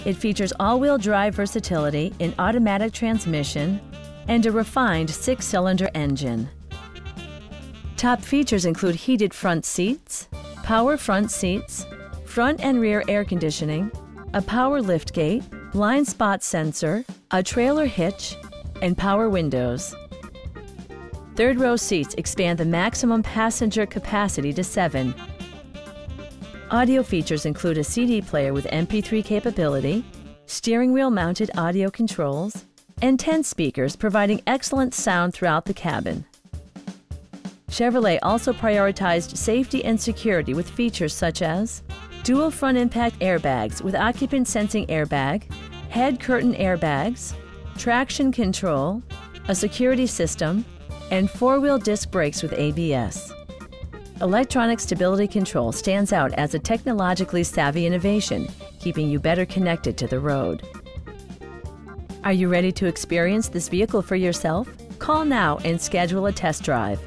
It features all-wheel drive versatility, an automatic transmission, and a refined 6-cylinder engine. Top features include heated front seats, power front seats, front and rear air conditioning, a power liftgate, blind spot sensor, a trailer hitch, and power windows. Third-row seats expand the maximum passenger capacity to 7. Audio features include a CD player with MP3 capability, steering wheel mounted audio controls, and 10 speakers providing excellent sound throughout the cabin. Chevrolet also prioritized safety and security with features such as dual front impact airbags with occupant sensing airbag, head curtain airbags, traction control, a security system, and 4-wheel disc brakes with ABS. Electronic stability control stands out as a technologically savvy innovation, keeping you better connected to the road. Are you ready to experience this vehicle for yourself? Call now and schedule a test drive.